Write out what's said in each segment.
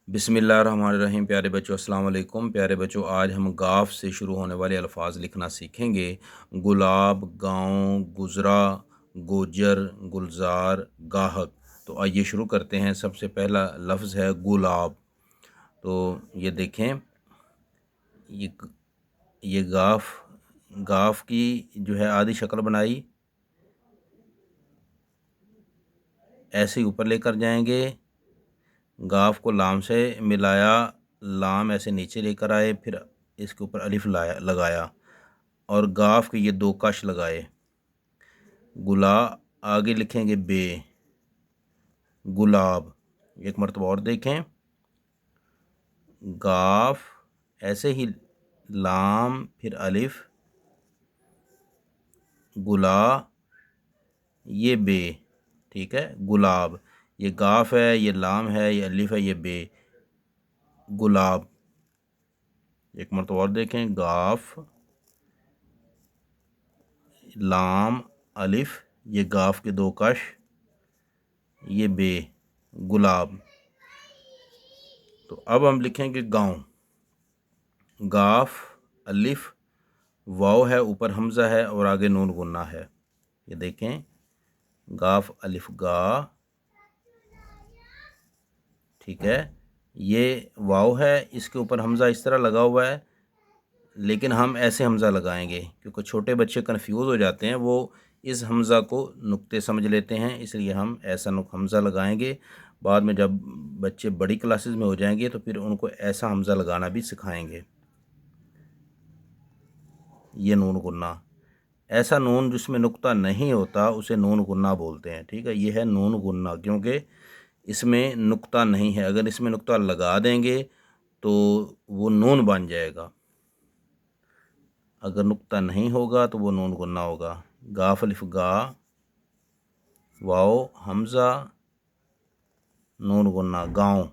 बिस्मिल्लाहिर्रहमानिर्रहीम। प्यारे बच्चों अस्सलाम वालेकुम। प्यारे बच्चों, आज हम गाफ से शुरू होने वाले अल्फाज लिखना सीखेंगे। गुलाब, गाँव, गुजरा, गोजर, गुलजार, गाहक। तो आइए शुरू करते हैं। सबसे पहला लफ्ज़ है गुलाब। तो ये देखें, ये ये गाफ गाफ की जो है आधी शक्ल बनाई, ऐसे ही ऊपर लेकर जाएंगे। गाफ को लाम से मिलाया, लाम ऐसे नीचे लेकर आए, फिर इसके ऊपर अलिफ लगाया और गाफ के ये दो कश लगाए। गुला आगे लिखेंगे बे, गुलाब। एक मरतबा और देखें, गाफ ऐसे ही लाम फिर अलिफ, गुला ये बे। ठीक है, गुलाब। ये गाफ है, ये लाम है, ये अलिफ है, ये बे, गुलाब। एक मरतबा और देखें, गाफ, लाम, अलिफ, ये गाफ के दो कश, ये बे, गुलाब। तो अब हम लिखेंगे गाँव। गाफ, अलिफ, वाव है, ऊपर हमज़ा है और आगे नून गुन्ना है। ये देखें, गाफ अलिफ गा। ठीक है, ये वाव है, इसके ऊपर हमज़ा इस तरह लगा हुआ है, लेकिन हम ऐसे हमज़ा लगाएंगे क्योंकि छोटे बच्चे कंफ्यूज हो जाते हैं। वो इस हमज़ा को नुक्ते समझ लेते हैं, इसलिए हम ऐसा हमज़ा लगाएंगे। बाद में जब बच्चे बड़ी क्लासेस में हो जाएंगे तो फिर उनको ऐसा हमज़ा लगाना भी सिखाएंगे। ये नून गुन्ना, ऐसा नून जिसमें नुक्ता नहीं होता उसे नून गुन्ना बोलते हैं। ठीक है, ये है नून गुन्ना क्योंकि इसमें नुक्ता नहीं है। अगर इसमें नुक्ता लगा देंगे तो वो नून बन जाएगा, अगर नुक्ता नहीं होगा तो वो नून गुन्ना होगा। गाफ अलिफ गा, वाओ हमज़ा, नून गुन्ना, गाँव।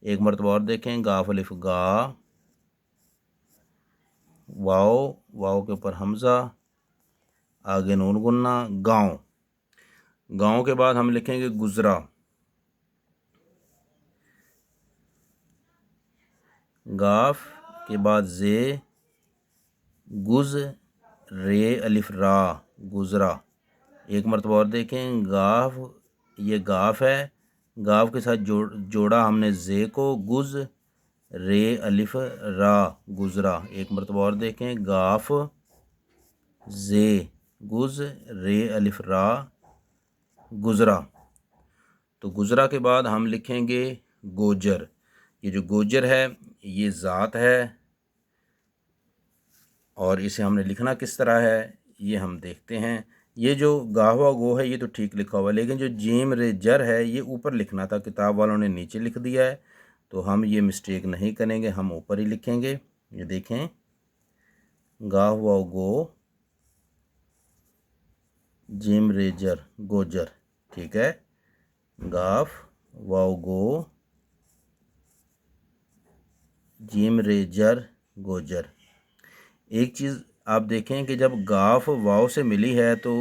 एक मरतबा और देखें, गाफ अलिफ गा, वाओ, वाओ के ऊपर हमज़ा, आगे नून गुन्ना, गाँव। गाँव के बाद हम लिखेंगे गुजरा। गाफ के बाद जे, गुज, रे अलिफ रा, गुजरा। एक मरतबा और देखें, गाफ, ये गाफ है, गाफ के साथ जोड़ा हमने जे को, गुज, रे अलिफ रा, गुजरा। एक मरतबा और देखें, गाफ, जे, गुज, रे अलिफ रा, गुजरा। तो गुजरा के बाद हम लिखेंगे गोजर। ये जो गोजर है ये ज़ात है और इसे हमने लिखना किस तरह है ये हम देखते हैं। ये जो गाहवा गो है ये तो ठीक लिखा हुआ है, लेकिन जो जीम रे जर है ये ऊपर लिखना था, किताब वालों ने नीचे लिख दिया है। तो हम ये मिस्टेक नहीं करेंगे, हम ऊपर ही लिखेंगे। ये देखें, गाहवा गो, जीम रे जर, गोजर। ठीक है, गाफ वाव गो, जीम रे जर, गोजर। एक चीज़ आप देखें कि जब गाफ वाव से मिली है तो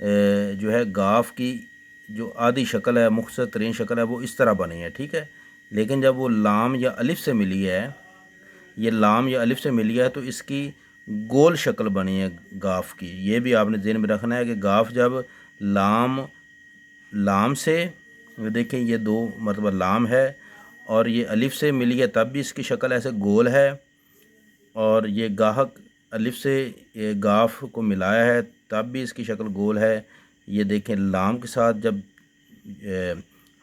जो है गाफ की जो आधी शक्ल है, मुख्तसर तरीन शक्ल है, वो इस तरह बनी है। ठीक है, लेकिन जब वो लाम या अलिफ से मिली है, ये लाम या अलिफ से मिली है, तो इसकी गोल शक्ल बनी है गाफ की। ये भी आपने ज़हन में रखना है कि गाफ जब लाम से, देखें ये दो मतलब लाम है और ये अलिफ से मिली है तब भी इसकी शक्ल ऐसे गोल है, और ये गाहक अलिफ से ये गाफ को मिलाया है तब भी इसकी शक्ल गोल है। ये देखें, लाम के साथ जब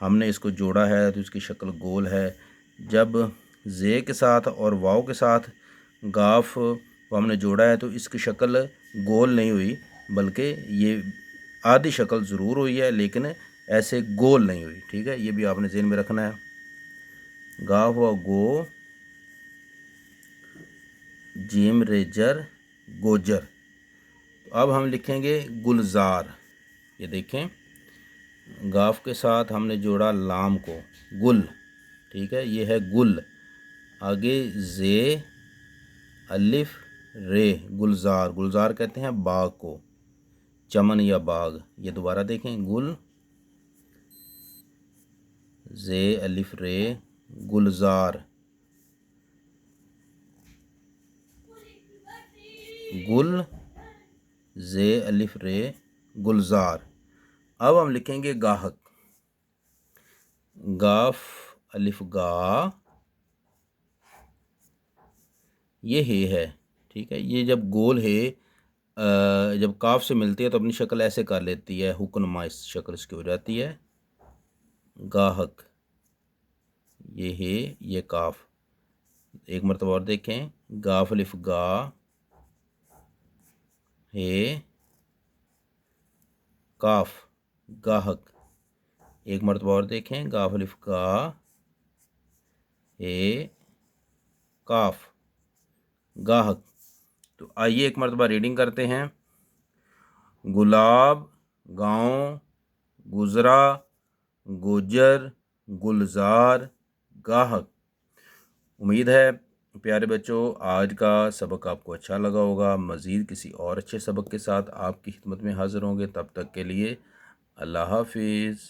हमने इसको जोड़ा है तो इसकी शक्ल गोल है। जब जे के साथ और वाव के साथ गाफ को हमने जोड़ा है तो इसकी शक्ल गोल नहीं हुई, बल्कि ये आधी शक्ल ज़रूर हुई है लेकिन ऐसे गोल नहीं हुई। ठीक है, ये भी आपने ज़हन में रखना है। गाफ व गो, जीम रेजर, गोजर। तो अब हम लिखेंगे गुलजार। ये देखें, गाफ के साथ हमने जोड़ा लाम को, गुल। ठीक है, ये है गुल, आगे जे अलिफ रे, गुलजार। गुलजार कहते हैं बाग को, चमन या बाग। ये दोबारा देखें, गुल, जे अलिफ रे, गुलजार, गुल जे अलिफ रे गुलजार। अब हम लिखेंगे गाहक, गाफ अलिफ गा, ये है, ठीक है। ये जब गोल है जब काफ से मिलती है तो अपनी शक्ल ऐसे कर लेती है, हुक्नुमा इस शक्ल इसकी हो जाती है, गाहक। ये है, ये काफ। एक मरतबा और देखें, गाफ अलिफ गा है काफ, गाहक। एक मरतबा और देखें, गाफ अलिफ गा है काफ, गाहक। तो आइए एक मरतबा रीडिंग करते हैं। गुलाब, गाँव, गुजरा, गुजर, गुलजार, गाहक। उम्मीद है प्यारे बच्चों आज का सबक आपको अच्छा लगा होगा। मज़ीद किसी और अच्छे सबक के साथ आपकी खिदमत में हाज़िर होंगे। तब तक के लिए अल्लाह हाफिज़।